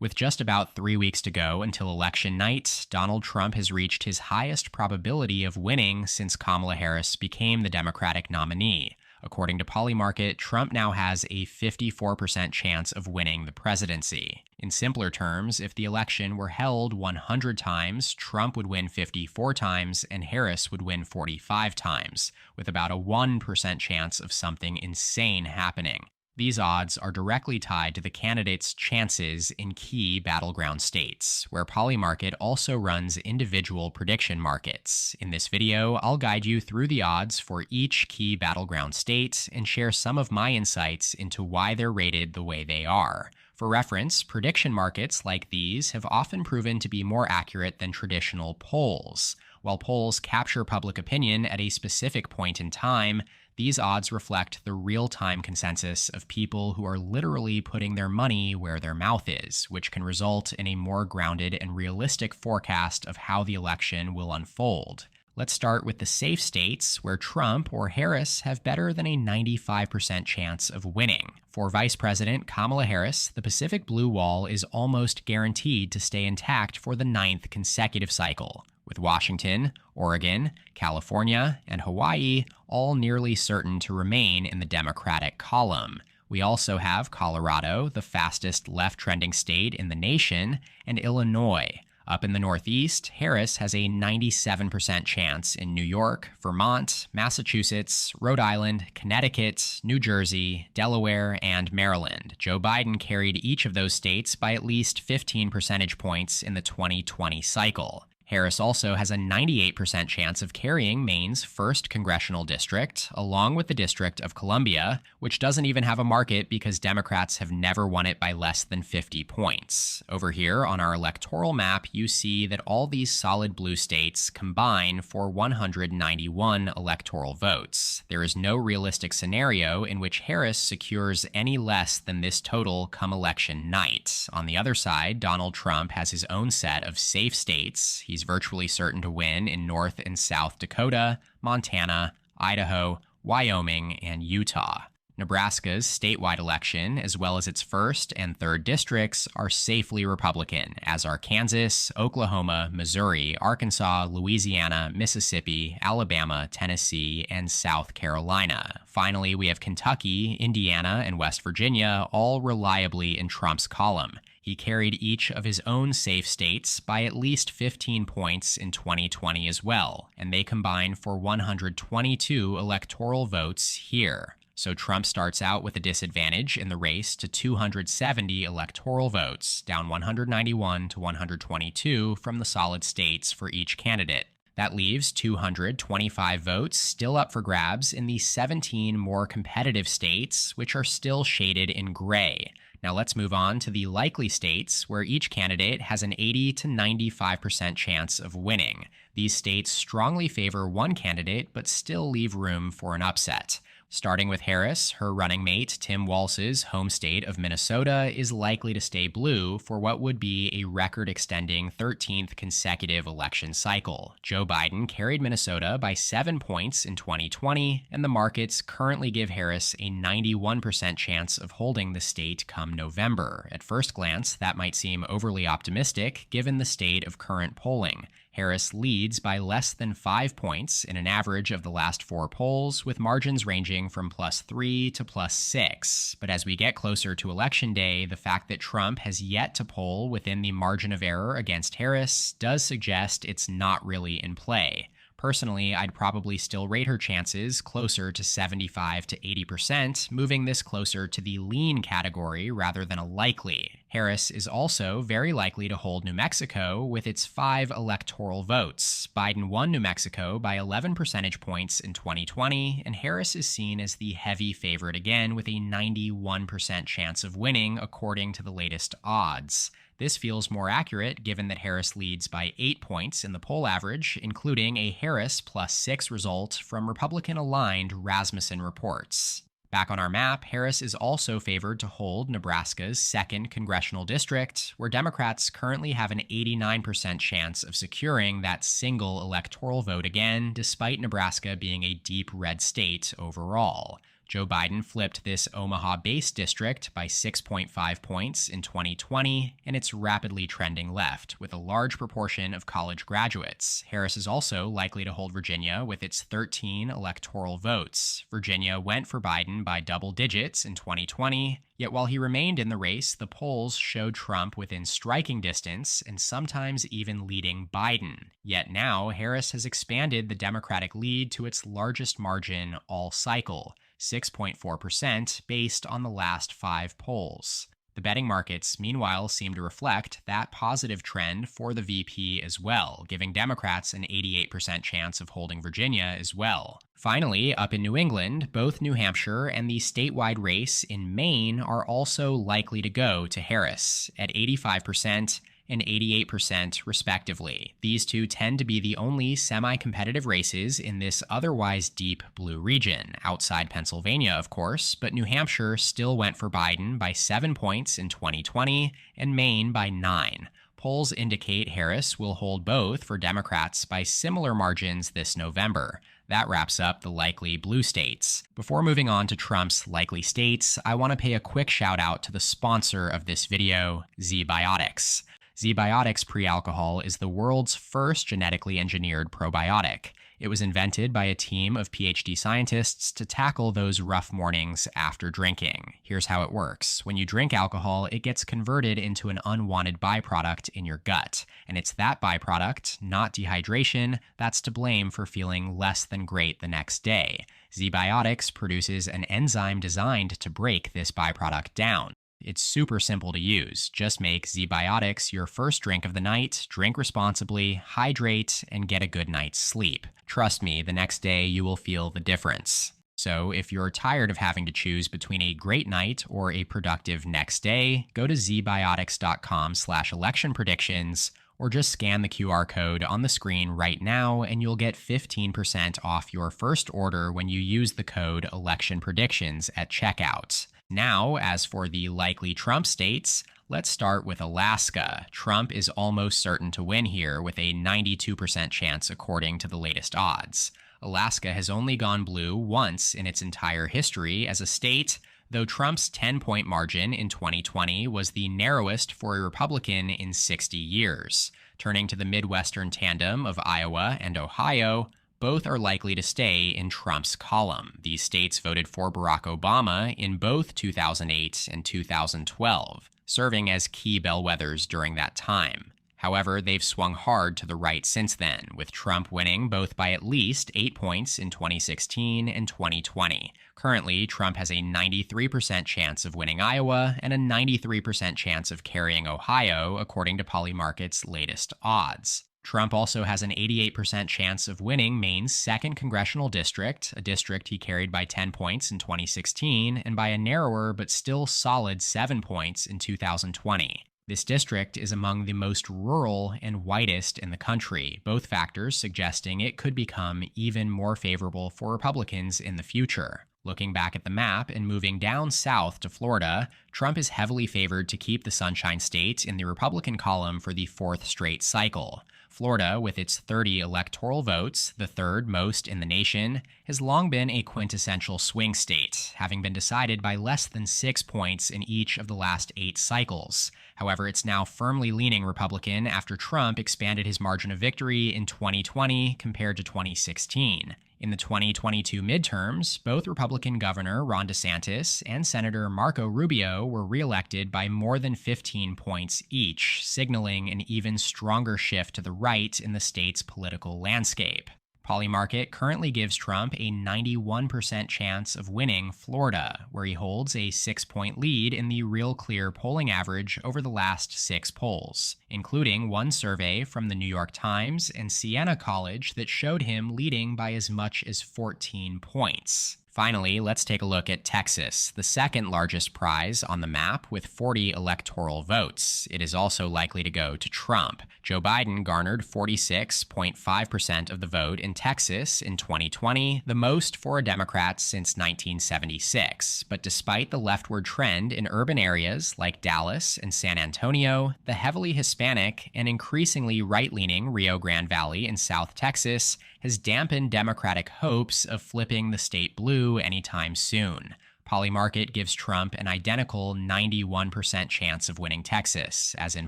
With just about 3 weeks to go until election night, Donald Trump has reached his highest probability of winning since Kamala Harris became the Democratic nominee. According to Polymarket, Trump now has a 54% chance of winning the presidency. In simpler terms, if the election were held 100 times, Trump would win 54 times and Harris would win 45 times, with about a 1% chance of something insane happening. These odds are directly tied to the candidates' chances in key battleground states, where Polymarket also runs individual prediction markets. In this video, I'll guide you through the odds for each key battleground state and share some of my insights into why they're rated the way they are. For reference, prediction markets like these have often proven to be more accurate than traditional polls. While polls capture public opinion at a specific point in time, these odds reflect the real-time consensus of people who are literally putting their money where their mouth is, which can result in a more grounded and realistic forecast of how the election will unfold. Let's start with the safe states, where Trump or Harris have better than a 95% chance of winning. For Vice President Kamala Harris, the Pacific Blue Wall is almost guaranteed to stay intact for the 9th consecutive cycle, with Washington, Oregon, California, and Hawaii all nearly certain to remain in the Democratic column. We also have Colorado, the fastest left-trending state in the nation, and Illinois. Up in the Northeast, Harris has a 97% chance in New York, Vermont, Massachusetts, Rhode Island, Connecticut, New Jersey, Delaware, and Maryland. Joe Biden carried each of those states by at least 15 percentage points in the 2020 cycle. Harris also has a 98% chance of carrying Maine's 1st congressional district, along with the District of Columbia, which doesn't even have a market because Democrats have never won it by less than 50 points. Over here on our electoral map, you see that all these solid blue states combine for 191 electoral votes. There is no realistic scenario in which Harris secures any less than this total come election night. On the other side, Donald Trump has his own set of safe states. He's virtually certain to win in North and South Dakota, Montana, Idaho, Wyoming, and Utah. Nebraska's statewide election, as well as its 1st and 3rd districts, are safely Republican, as are Kansas, Oklahoma, Missouri, Arkansas, Louisiana, Mississippi, Alabama, Tennessee, and South Carolina. Finally, we have Kentucky, Indiana, and West Virginia, all reliably in Trump's column. He carried each of his own safe states by at least 15 points in 2020 as well, and they combine for 122 electoral votes here. So Trump starts out with a disadvantage in the race to 270 electoral votes, down 191 to 122 from the solid states for each candidate. That leaves 225 votes still up for grabs in the 17 more competitive states, which are still shaded in gray. Now let's move on to the likely states, where each candidate has an 80 to 95% chance of winning. These states strongly favor one candidate, but still leave room for an upset. Starting with Harris, her running mate Tim Walz's home state of Minnesota is likely to stay blue for what would be a record-extending 13th consecutive election cycle. Joe Biden carried Minnesota by 7 points in 2020, and the markets currently give Harris a 91% chance of holding the state come November. At first glance, that might seem overly optimistic given the state of current polling. Harris leads by less than 5 points in an average of the last 4 polls, with margins ranging from +3 to +6. But as we get closer to Election Day, the fact that Trump has yet to poll within the margin of error against Harris does suggest it's not really in play. Personally, I'd probably still rate her chances closer to 75 to 80%, moving this closer to the lean category rather than a likely. Harris is also very likely to hold New Mexico with its 5 electoral votes. Biden won New Mexico by 11 percentage points in 2020, and Harris is seen as the heavy favorite again with a 91% chance of winning according to the latest odds. This feels more accurate given that Harris leads by 8 points in the poll average, including a Harris +6 result from Republican-aligned Rasmussen reports. Back on our map, Harris is also favored to hold Nebraska's 2nd congressional district, where Democrats currently have an 89% chance of securing that single electoral vote again, despite Nebraska being a deep red state overall. Joe Biden flipped this Omaha-based district by 6.5 points in 2020, and it's rapidly trending left, with a large proportion of college graduates. Harris is also likely to hold Virginia with its 13 electoral votes. Virginia went for Biden by double digits in 2020, yet while he remained in the race, the polls showed Trump within striking distance and sometimes even leading Biden. Yet now, Harris has expanded the Democratic lead to its largest margin all cycle, 6.4%, based on the last 5 polls. The betting markets, meanwhile, seem to reflect that positive trend for the VP as well, giving Democrats an 88% chance of holding Virginia as well. Finally, up in New England, both New Hampshire and the statewide race in Maine are also likely to go to Harris at 85% and 88% respectively. These two tend to be the only semi-competitive races in this otherwise deep blue region, outside Pennsylvania, of course, but New Hampshire still went for Biden by 7 points in 2020 and Maine by 9. Polls indicate Harris will hold both for Democrats by similar margins this November. That wraps up the likely blue states. Before moving on to Trump's likely states, I want to pay a quick shout out to the sponsor of this video, ZBiotics. ZBiotics pre-alcohol is the world's first genetically engineered probiotic. It was invented by a team of PhD scientists to tackle those rough mornings after drinking. Here's how it works. When you drink alcohol, it gets converted into an unwanted byproduct in your gut. And it's that byproduct, not dehydration, that's to blame for feeling less than great the next day. ZBiotics produces an enzyme designed to break this byproduct down. It's super simple to use. Just make ZBiotics your first drink of the night, drink responsibly, hydrate, and get a good night's sleep. Trust me, the next day you will feel the difference. So if you're tired of having to choose between a great night or a productive next day, go to zbiotics.com/election predictions or just scan the QR code on the screen right now and you'll get 15% off your first order when you use the code election predictions at checkout. Now, as for the likely Trump states, let's start with Alaska. Trump is almost certain to win here with a 92% chance according to the latest odds. Alaska has only gone blue once in its entire history as a state, though Trump's 10-point margin in 2020 was the narrowest for a Republican in 60 years. Turning to the Midwestern tandem of Iowa and Ohio, both are likely to stay in Trump's column. These states voted for Barack Obama in both 2008 and 2012, serving as key bellwethers during that time. However, they've swung hard to the right since then, with Trump winning both by at least 8 points in 2016 and 2020. Currently, Trump has a 93% chance of winning Iowa and a 93% chance of carrying Ohio, according to Polymarket's latest odds. Trump also has an 88% chance of winning Maine's 2nd congressional district, a district he carried by 10 points in 2016 and by a narrower but still solid 7 points in 2020. This district is among the most rural and whitest in the country, both factors suggesting it could become even more favorable for Republicans in the future. Looking back at the map and moving down south to Florida, Trump is heavily favored to keep the Sunshine State in the Republican column for the 4th straight cycle. Florida, with its 30 electoral votes, the 3rd most in the nation, has long been a quintessential swing state, having been decided by less than 6 points in each of the last 8 cycles. However, it's now firmly leaning Republican after Trump expanded his margin of victory in 2020 compared to 2016. In the 2022 midterms, both Republican Governor Ron DeSantis and Senator Marco Rubio were reelected by more than 15 points each, signaling an even stronger shift to the right in the state's political landscape. Polymarket currently gives Trump a 91% chance of winning Florida, where he holds a 6-point lead in the Real Clear polling average over the last 6 polls, including one survey from the New York Times and Siena College that showed him leading by as much as 14 points. Finally, let's take a look at Texas, the 2nd largest prize on the map with 40 electoral votes. It is also likely to go to Trump. Joe Biden garnered 46.5% of the vote in Texas in 2020, the most for a Democrat since 1976. But despite the leftward trend in urban areas like Dallas and San Antonio, the heavily Hispanic and increasingly right-leaning Rio Grande Valley in South Texas has dampened Democratic hopes of flipping the state blue blue anytime soon. Polymarket gives Trump an identical 91% chance of winning Texas, as in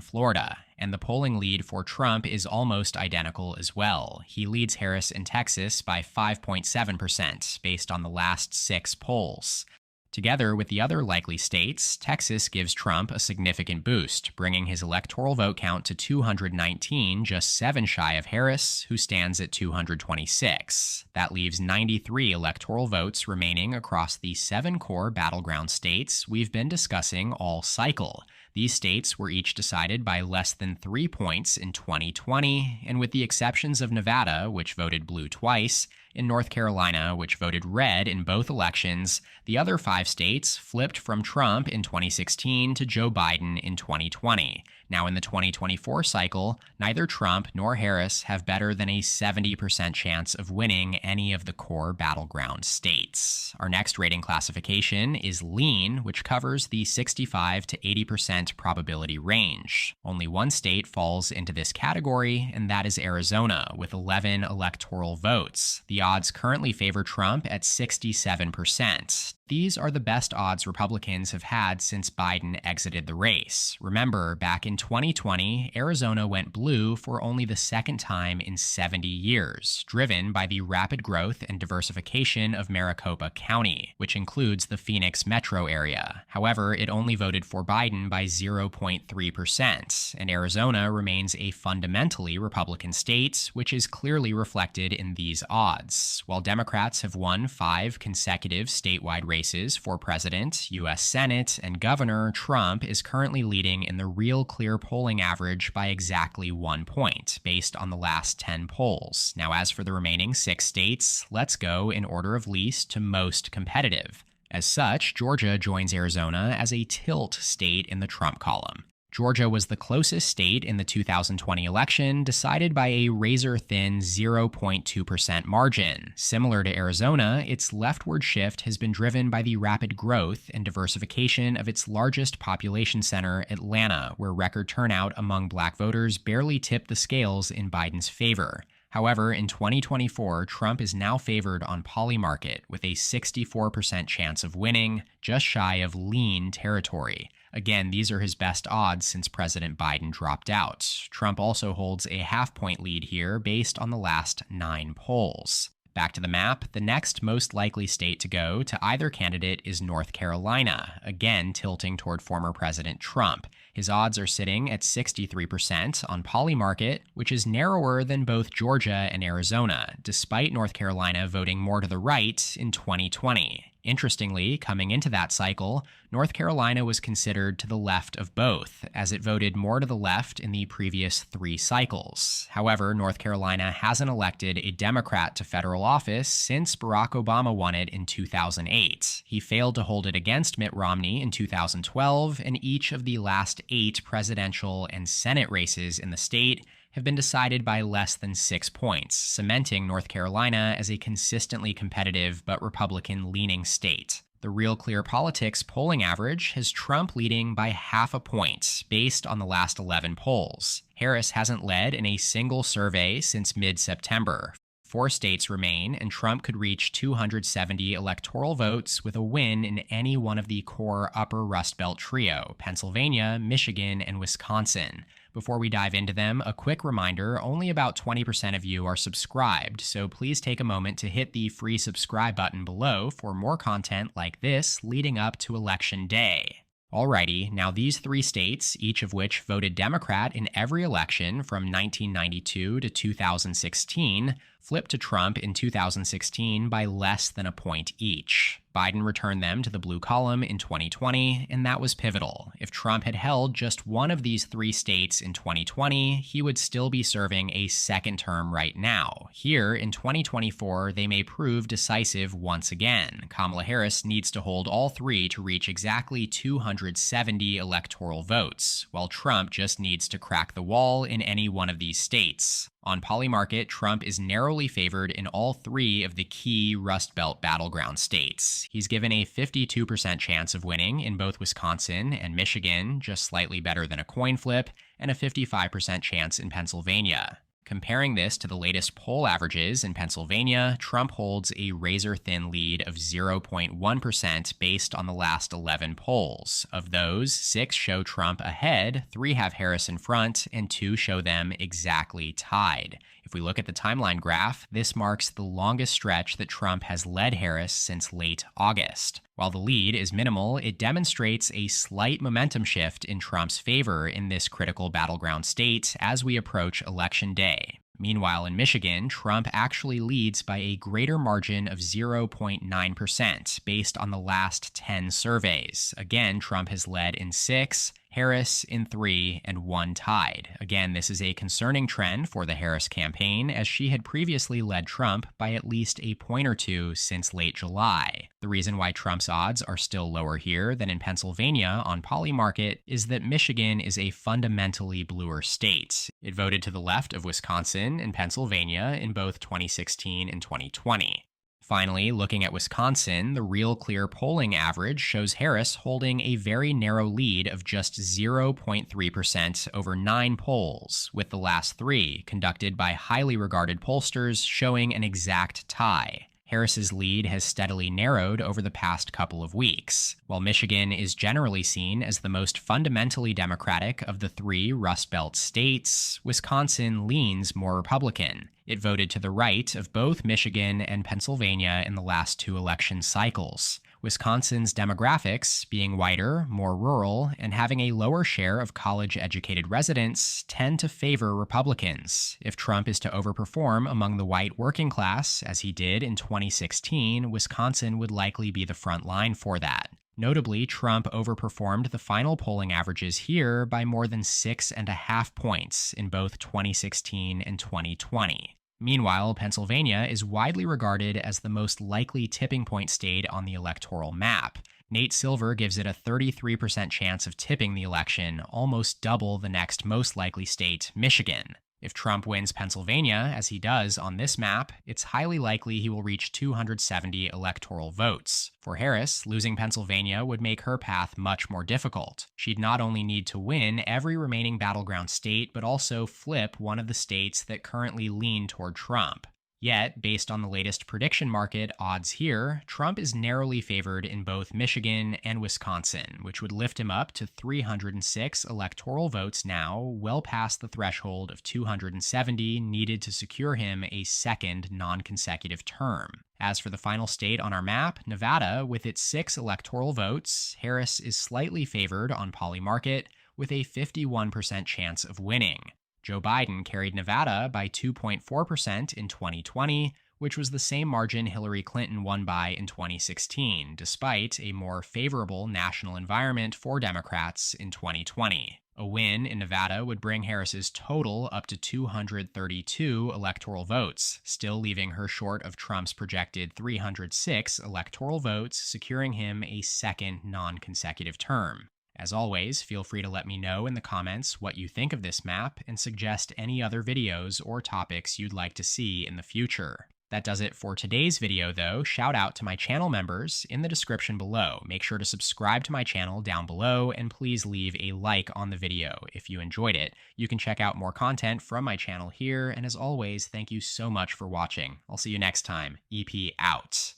Florida, and the polling lead for Trump is almost identical as well. He leads Harris in Texas by 5.7%, based on the last 6 polls. Together with the other likely states, Texas gives Trump a significant boost, bringing his electoral vote count to 219, just 7 shy of Harris, who stands at 226. That leaves 93 electoral votes remaining across the 7 core battleground states we've been discussing all cycle. These states were each decided by less than 3 points in 2020, and with the exceptions of Nevada, which voted blue twice, in North Carolina, which voted red in both elections, the other 5 states flipped from Trump in 2016 to Joe Biden in 2020. Now in the 2024 cycle, neither Trump nor Harris have better than a 70% chance of winning any of the core battleground states. Our next rating classification is lean, which covers the 65 to 80% probability range. Only one state falls into this category, and that is Arizona, with 11 electoral votes. The odds currently favor Trump at 67%. These are the best odds Republicans have had since Biden exited the race. Remember, back in 2020, Arizona went blue for only the second time in 70 years, driven by the rapid growth and diversification of Maricopa County, which includes the Phoenix metro area. However, it only voted for Biden by 0.3%, and Arizona remains a fundamentally Republican state, which is clearly reflected in these odds. While Democrats have won 5 consecutive statewide races for president, U.S. Senate, and governor, Trump is currently leading in the real clear polling average by exactly 1 point, based on the last 10 polls. Now, as for the remaining 6 states, let's go in order of least to most competitive. As such, Georgia joins Arizona as a tilt state in the Trump column. Georgia was the closest state in the 2020 election, decided by a razor-thin 0.2% margin. Similar to Arizona, its leftward shift has been driven by the rapid growth and diversification of its largest population center, Atlanta, where record turnout among black voters barely tipped the scales in Biden's favor. However, in 2024, Trump is now favored on Polymarket with a 64% chance of winning, just shy of lean territory. Again, these are his best odds since President Biden dropped out. Trump also holds a half-point lead here based on the last 9 polls. Back to the map, the next most likely state to go to either candidate is North Carolina, again tilting toward former President Trump. His odds are sitting at 63% on Polymarket, which is narrower than both Georgia and Arizona, despite North Carolina voting more to the right in 2020. Interestingly, coming into that cycle, North Carolina was considered to the left of both, as it voted more to the left in the previous 3 cycles. However, North Carolina hasn't elected a Democrat to federal office since Barack Obama won it in 2008. He failed to hold it against Mitt Romney in 2012, and each of the last 8 presidential and Senate races in the state have been decided by less than 6 points, cementing North Carolina as a consistently competitive but Republican-leaning state. The Real Clear Politics polling average has Trump leading by half a point, based on the last 11 polls. Harris hasn't led in a single survey since mid-September. 4 states remain, and Trump could reach 270 electoral votes with a win in any one of the core Upper Rust Belt trio, Pennsylvania, Michigan, and Wisconsin. Before we dive into them, a quick reminder, only about 20% of you are subscribed, so please take a moment to hit the free subscribe button below for more content like this leading up to Election Day. Alrighty, now these 3 states, each of which voted Democrat in every election from 1992 to 2016, flipped to Trump in 2016 by less than a point each. Biden returned them to the blue column in 2020, and that was pivotal. If Trump had held just one of these 3 states in 2020, he would still be serving a second term right now. Here, in 2024, they may prove decisive once again. Kamala Harris needs to hold all 3 to reach exactly 270 electoral votes, while Trump just needs to crack the wall in any one of these states. On Polymarket, Trump is narrowly favored in all 3 of the key Rust Belt battleground states. He's given a 52% chance of winning in both Wisconsin and Michigan, just slightly better than a coin flip, and a 55% chance in Pennsylvania. Comparing this to the latest poll averages in Pennsylvania, Trump holds a razor-thin lead of 0.1% based on the last 11 polls. Of those, 6 show Trump ahead, 3 have Harris in front, and 2 show them exactly tied. If we look at the timeline graph, this marks the longest stretch that Trump has led Harris since late August. While the lead is minimal, it demonstrates a slight momentum shift in Trump's favor in this critical battleground state as we approach Election Day. Meanwhile, in Michigan, Trump actually leads by a greater margin of 0.9% based on the last 10 surveys. Again, Trump has led in 6, Harris in 3, and 1 tied. Again, this is a concerning trend for the Harris campaign, as she had previously led Trump by at least a point or two since late July. The reason why Trump's odds are still lower here than in Pennsylvania on Polymarket is that Michigan is a fundamentally bluer state. It voted to the left of Wisconsin and Pennsylvania in both 2016 and 2020. Finally, looking at Wisconsin, the Real Clear polling average shows Harris holding a very narrow lead of just 0.3% over 9 polls, with the last 3, conducted by highly regarded pollsters, showing an exact tie. Harris's lead has steadily narrowed over the past couple of weeks. While Michigan is generally seen as the most fundamentally Democratic of the 3 Rust Belt states, Wisconsin leans more Republican. It voted to the right of both Michigan and Pennsylvania in the last 2 election cycles. Wisconsin's demographics, being whiter, more rural, and having a lower share of college-educated residents, tend to favor Republicans. If Trump is to overperform among the white working class, as he did in 2016, Wisconsin would likely be the front line for that. Notably, Trump overperformed the final polling averages here by more than 6.5 points in both 2016 and 2020. Meanwhile, Pennsylvania is widely regarded as the most likely tipping point state on the electoral map. Nate Silver gives it a 33% chance of tipping the election, almost double the next most likely state, Michigan. If Trump wins Pennsylvania, as he does on this map, it's highly likely he will reach 270 electoral votes. For Harris, losing Pennsylvania would make her path much more difficult. She'd not only need to win every remaining battleground state, but also flip one of the states that currently lean toward Trump. Yet, based on the latest prediction market odds here, Trump is narrowly favored in both Michigan and Wisconsin, which would lift him up to 306 electoral votes now, well past the threshold of 270 needed to secure him a second non-consecutive term. As for the final state on our map, Nevada, with its 6 electoral votes, Harris is slightly favored on Polymarket, with a 51% chance of winning. Joe Biden carried Nevada by 2.4% in 2020, which was the same margin Hillary Clinton won by in 2016, despite a more favorable national environment for Democrats in 2020. A win in Nevada would bring Harris's total up to 232 electoral votes, still leaving her short of Trump's projected 306 electoral votes, securing him a second non-consecutive term. As always, feel free to let me know in the comments what you think of this map and suggest any other videos or topics you'd like to see in the future. That does it for today's video though. Shout out to my channel members in the description below. Make sure to subscribe to my channel down below and please leave a like on the video if you enjoyed it. You can check out more content from my channel here, and as always, thank you so much for watching. I'll see you next time. EP out.